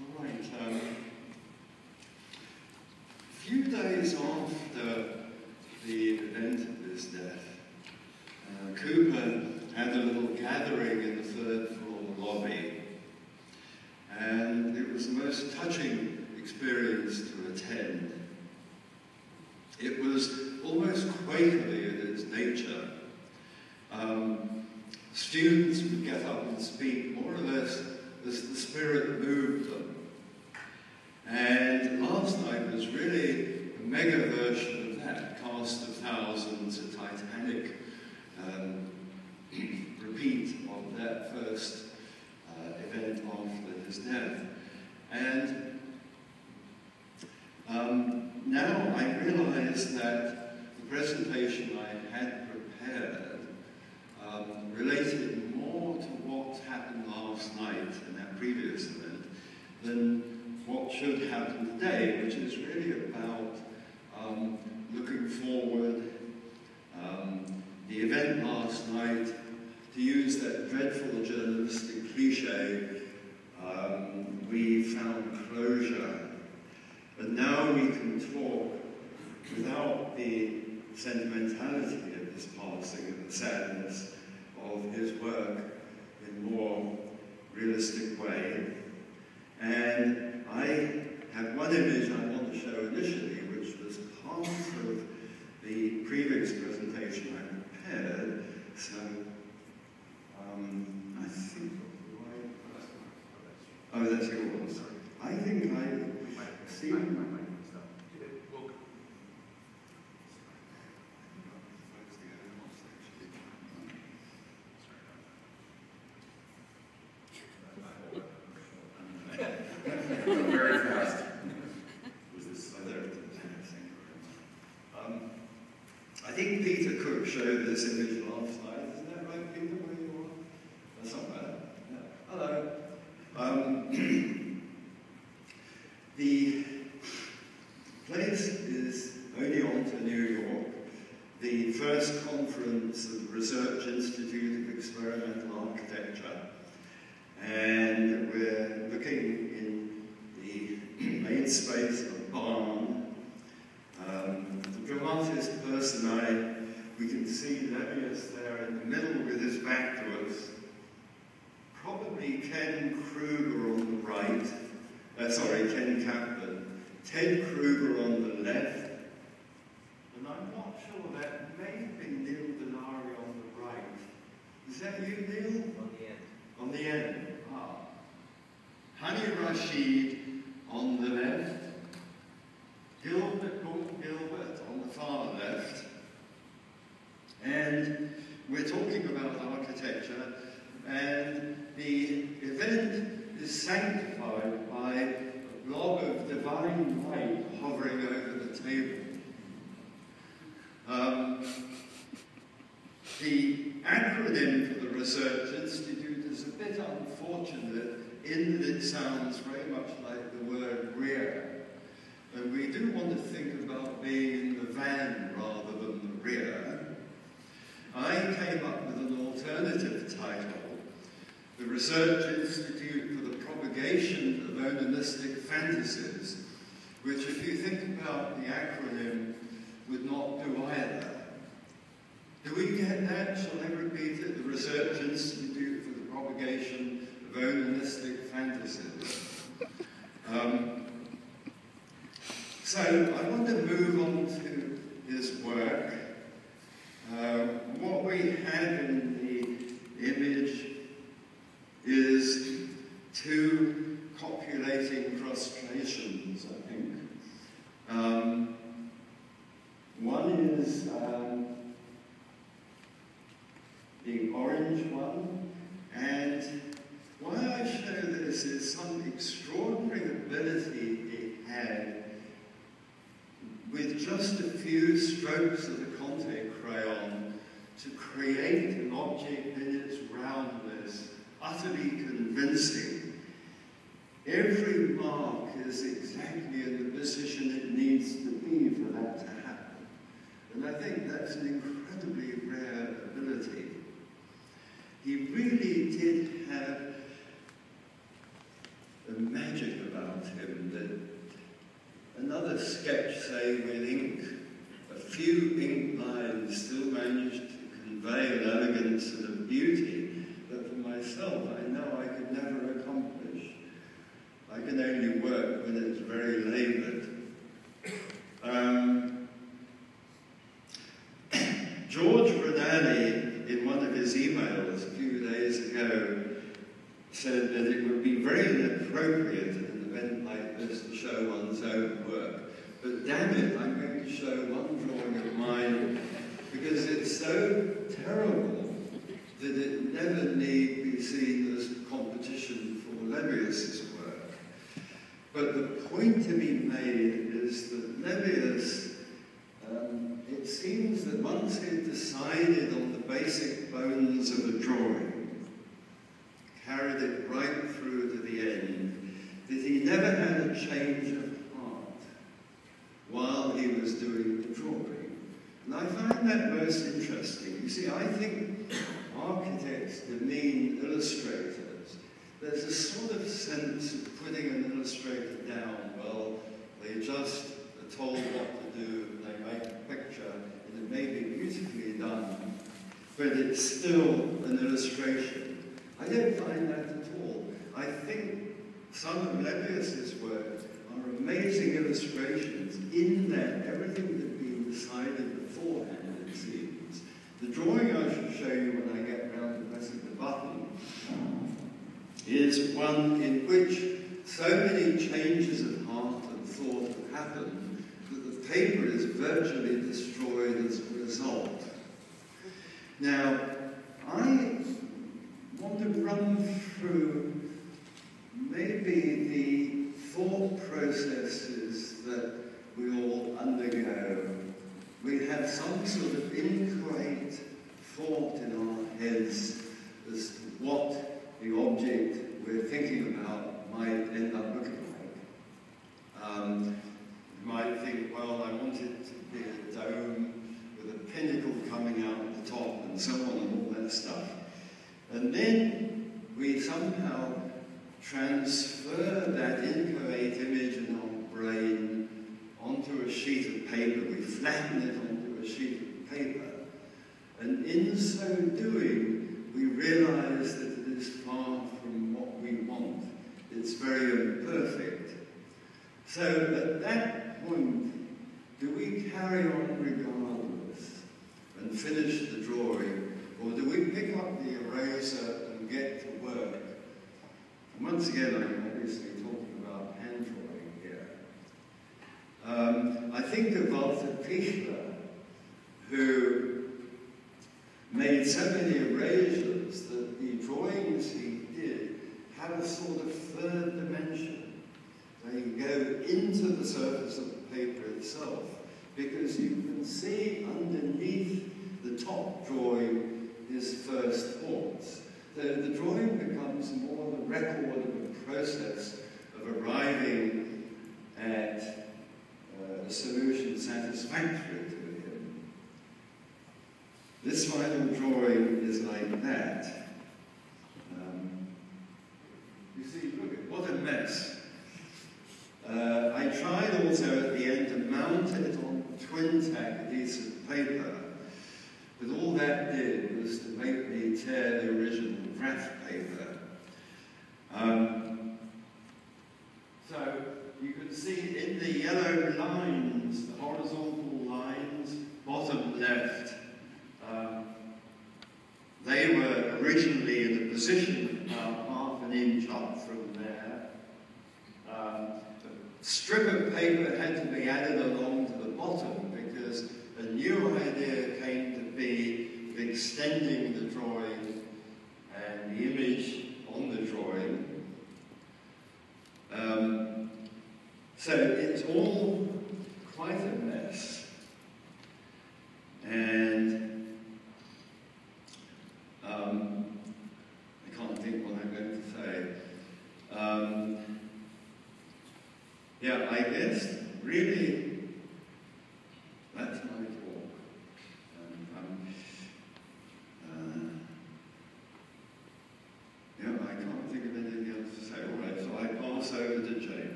All right. A few days after the event of his death, Cooper had a little gathering in the third floor lobby, and it was the most touching experience to attend. It was almost Quakerly in its nature. Students would get up and speak more or less as the Spirit moved them. And last night was really a mega version of that, cast of thousands, a Titanic repeat of that first event after his death. And now I realize that the presentation I had prepared related more to what happened last night in that previous event than what should happen today, which is really about looking forward. The event last night, to use that dreadful journalistic cliche, we found closure. But now we can talk without the sentimentality of his passing and the sadness of his work in a more realistic way. And I have one image I want to show initially, which was part of the previous presentation I prepared. So, I think, oh, that's yours. I think I see. Very fast. I think Peter Cook showed this image last night. Isn't that right, Peter? Where you are? That's not bad. Yeah. Hello. The place is only on to New York, the first conference of the Research Institute of Experimental Architecture. And we're looking in the main space of a barn. The dramatist person, we can see Lebbeus there in the middle with his back to us. Probably Ken Kruger on the right. Ken Kaplan. Ted Kruger on the left. And I'm not sure, that may have been Neil Denari on the right. Is that you, Neil? On the end. On the end. Ah. Hani Rashid on the left. Gilbert on the far left. And we're talking about architecture, and the event is sanctified by a blob of divine light hovering over the table. The acronym for the Research Institute is a bit unfortunate in that it sounds very much like the word rear. And we do want to think about being in the van rather than the rear. I came up with an alternative title, the Research Institute for the Propagation of Onanistic Fantasies, which, if you think about the acronym, would not do either. Do we get that? Shall I repeat it? The Research Institute for the Propagation of Onanistic Fantasies. So I want to move on to his work. What we have in the image is two copulating frustrations, I think. One is the orange one, and why I show this is some extraordinary ability he had with just a few strokes of the Conte crayon to create an object in its roundness, utterly convincing. Every mark is exactly in the position it needs to be for that to happen. And I think that's an incredibly rare ability. He really did have a magic about him that another sketch, say, with ink, a few ink lines still managed to convey an elegance and a beauty that for myself I know I could never accomplish. I can only work when it's very laboured. George Ranalli, in one of his emails a few days ago, said that it would be very inappropriate at an event like this to show one's own work. But damn it, I'm going to show one drawing of mine because it's so terrible that it never need be seen as competition for Lebbeus's work. But the point to be made is that Lebbeus, it seems that once he'd decided on the basic bones of a drawing, carried it right through to the end, that he never had a change of heart while he was doing the drawing. And I find that most interesting. You see, I think architects demean illustrators. There's a sort of sense of putting an illustrator down. Well, they just are told what to do, and they make a picture, and it may be beautifully done, but it's still an illustration. I don't find that at all. I think some of Lebbeus's work are amazing illustrations in that everything had been decided beforehand, it seems. The drawing I shall show you when I get round to pressing the button is one in which so many changes of heart and thought have happened that the paper is virtually destroyed as a result. Now, I want to run through maybe the thought processes that we all undergo. We have some sort of inchoate thought in our heads as to what the object we're thinking about might end up looking like. You might think, well, I want it to be a dome with a pinnacle coming out at the top and so on and all that stuff. And then we somehow transfer that inchoate image in our brain onto a sheet of paper. We flatten it onto a sheet of paper. And in so doing, we realize that it is far from what we want. It's very imperfect. So at that point, do we carry on regardless and finish the drawing, or do we pick up the eraser and get to work? And once again, I'm obviously talking about hand drawing here. I think of Walter Pichler, who made so many erasures that the drawings he did have a sort of third dimension. They go into the surface of the paper itself, because you can see underneath the top drawing his first thoughts. The drawing becomes more the record of a process of arriving at a solution satisfactory to him. This final drawing is like that. You see, look at what a mess. I tried also at the end to mount it on twin-tack adhesive paper, but all that did was to make me tear the original graph paper. So you can see in the yellow lines, the horizontal lines, bottom left, they were originally in a position about half an inch up from there. A strip of paper had to be added along to the bottom because a new idea came to be of extending the drawing and the image on the drawing. So it's all quite a mess. And I can't think what I'm going to say. Yeah, I guess really